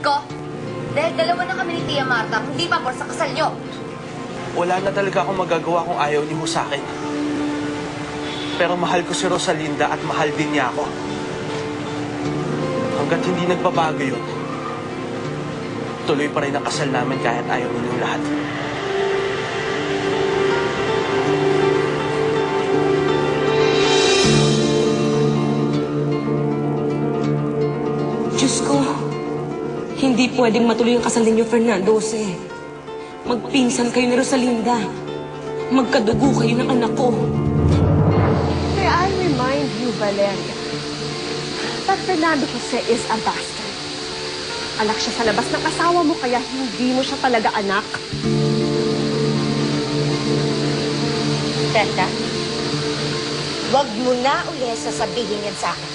ko? Dahil dalawa na kami ni Tia Marta, hindi pa sa kasal nyo. Wala na talaga akong magagawa kung ayaw niyo sa akin. Pero mahal ko si Rosalinda at mahal din niya ako. Hanggat hindi nagbabago yun, tuloy pa rin ang kasal namin kahit ayaw ninyong lahat. Diyos ko, hindi pwedeng matuloy ang kasal ninyo, Fernando Jose. Magpinsan kayo ni Rosalinda. Magkadugo kayo ng anak ko. May I remind you, Valeria, that Fernando Jose is a bastard. Anak siya sa labas ng asawa mo, kaya hindi mo siya talaga anak. Brenda, wag mo na uli sasabihin yan sa akin.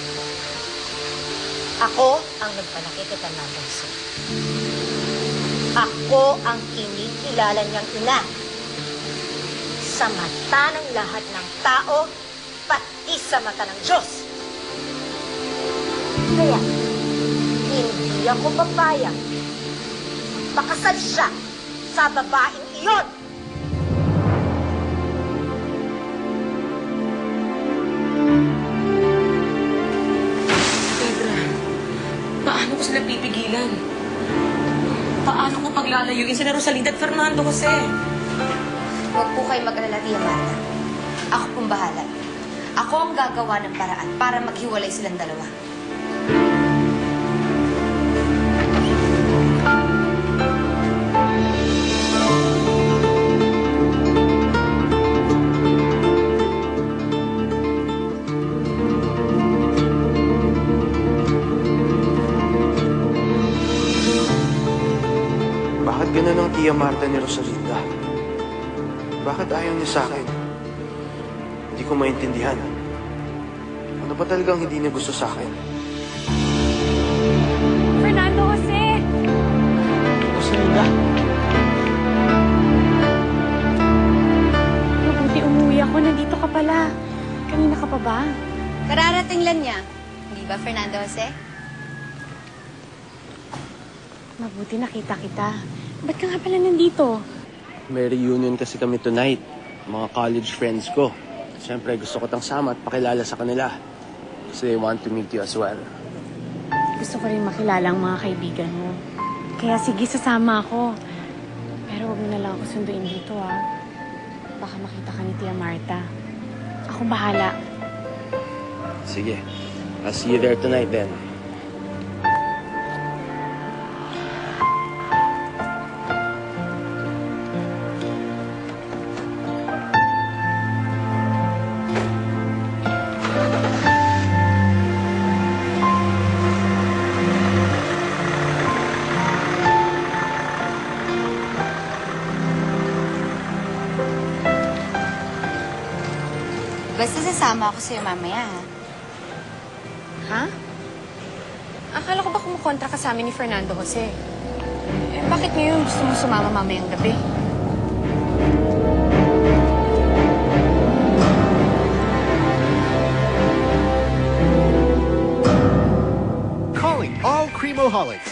Ako ang nagpanakit kay Fernando Jose. Ako ang kinikilala niyang ina. Sa mata ng lahat ng tao, pati sa mata ng Diyos. Kaya, hindi ako papayag. Pakasal siya sa babaeng iyon. Paano ko sila pipigilan? Paano ko paglalayuin sila Rosalinda at Fernando Jose? Huwag po kayo mag-alala, Tia Marta. Ako pong bahala. Ako ang gagawa ng paraan para maghiwalay silang dalawa. Bakit ganun ang Tia Marta ni Rosalinda? Bakit ayaw niya sa akin? Hindi ko maintindihan. Ano ba talagang hindi niya gusto sa akin? Fernando Jose! Rosalinda? Mabuti umuwi ako. Nandito ka pala. Kanina ka pa ba? Kararating lang niya. Hindi ba, Fernando Jose? Mabuti nakita kita. Ba't ka nga pala nandito? May reunion kasi kami tonight. Mga college friends ko. Siyempre, gusto ko tang sama at pakilala sa kanila. Kasi they want to meet you as well. Gusto ko rin makilala ang mga kaibigan mo. Kaya sige, sasama ako. Pero huwag mo na lang ako sunduin dito, ah. Baka makita ka ni Tia Marta. Ako bahala. Sige. I'll see you there tonight then. Basta sasama ako sa'yo mamaya, ha? Ha? Akala ko ba kumukontra ka sa amin ni Fernando Jose? Eh, bakit ngayon gusto mo sumama mamayang gabi? Calling all Creamoholics.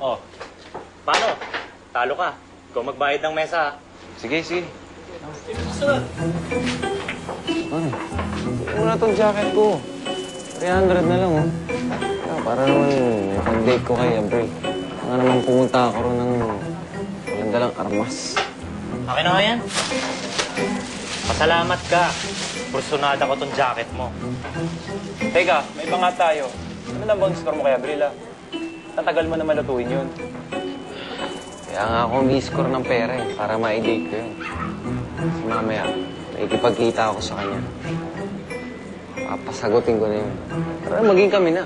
Oh, paano? Talo ka. Ikaw magbayad ng mesa. Sige, sige. Ano na tong jacket ko? 300 na lang, oh. Para naman may pag-date ko kay Abri. Nga naman pumunta ako ron ng dalang armas. Akin na nga yan. Pasalamat ka. Personada ko tong jacket mo. Teka, may iba nga tayo. Ano na bang score mo kay Abrila? Tatagal mo naman lutuin yun. Kaya nga ako may-score ng pera eh, para ma-date ko yun. Kasi mamaya, nakikipagkita ako sa kanya. Papasagutin ko na yun. Pero maging kami na.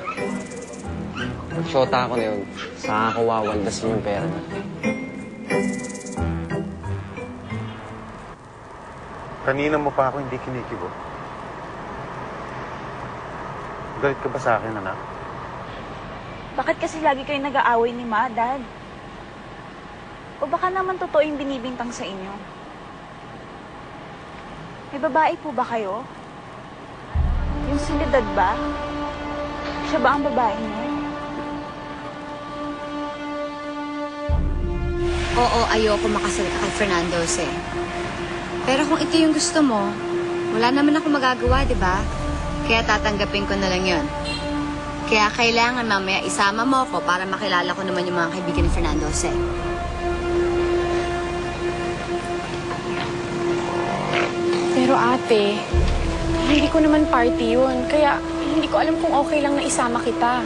Pag-shota ako na yun, saan ako wawaldasin yung pera na. Kanina mo pa ako hindi kinikibo. Galit ka ba sa akin, anak? Bakit kasi lagi kayo nag-aaway ni Ma, Dad? O baka naman totoo yung binibintang sa inyo? May babae po ba kayo? Yung si Lidad ba? Siya ba ang babae niyo? Oo, ayoko makasalita kay Fernando Jose. Pero kung ito yung gusto mo, wala naman ako magagawa, di ba? Kaya tatanggapin ko na lang yun. Kaya kailangan mamaya isama mo ko para makilala ko naman yung mga kaibigan ni Fernando Jose. Pero ate, hindi ko naman party yun. Kaya hindi ko alam kung okay lang na isama kita.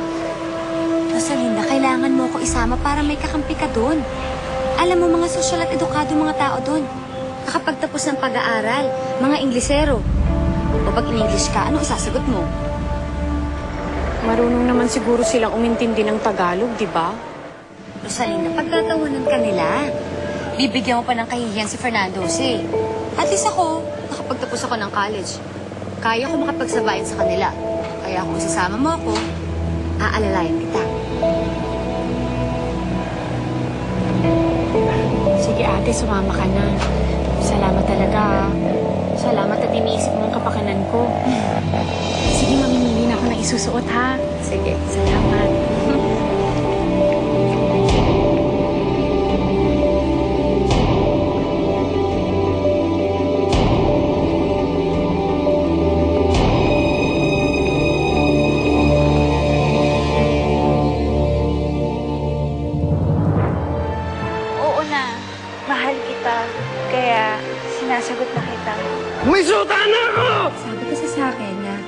Rosalinda, kailangan mo ko isama para may kakampi ka doon. Alam mo, mga sosyal at edukado mga tao doon. Nakapagtapos ng pag-aaral, mga Inglesero. O pag in-English ka, ano isasagot mo? Marunong naman siguro silang umintindi ng Tagalog, di ba? Rosalinda, pagtatawanan ka nila. Bibigyan mo pa ng kahihiyan si Fernando Jose. At least ako, nakapagtapos ako ng college. Kaya ko makapagsabayan sa kanila. Kaya kung sasama mo ako, aalalayan kita. Sige ate, sumama ka na. Salamat talaga. Salamat at iniisip mo ang kapakanan ko. Sige, mamimili na ako ng isusuot ha. Sige. Salamat. Oo na, mahal kita. Kaya sinasagot na kita. May suta na ako! Sabi kasi sa akin na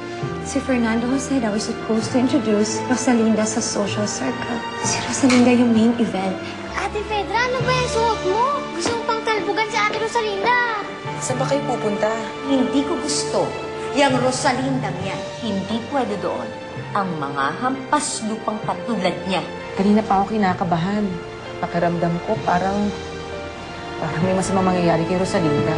si Fernando Jose daw is supposed to introduce Rosalinda sa social circle. Si Rosalinda yung main event. Ate Fedra, ano ba yung suot mo? Gusto mo pang talbugan si Ate Rosalinda. Saan ba kayo pupunta? Hindi ko gusto. Yang Rosalindang yan, hindi pwede doon. Ang mga hampas lupang katulad niya. Kanina pa ako kinakabahan. Pakiramdam ko parang may masamang mangyayari kay Rosalinda.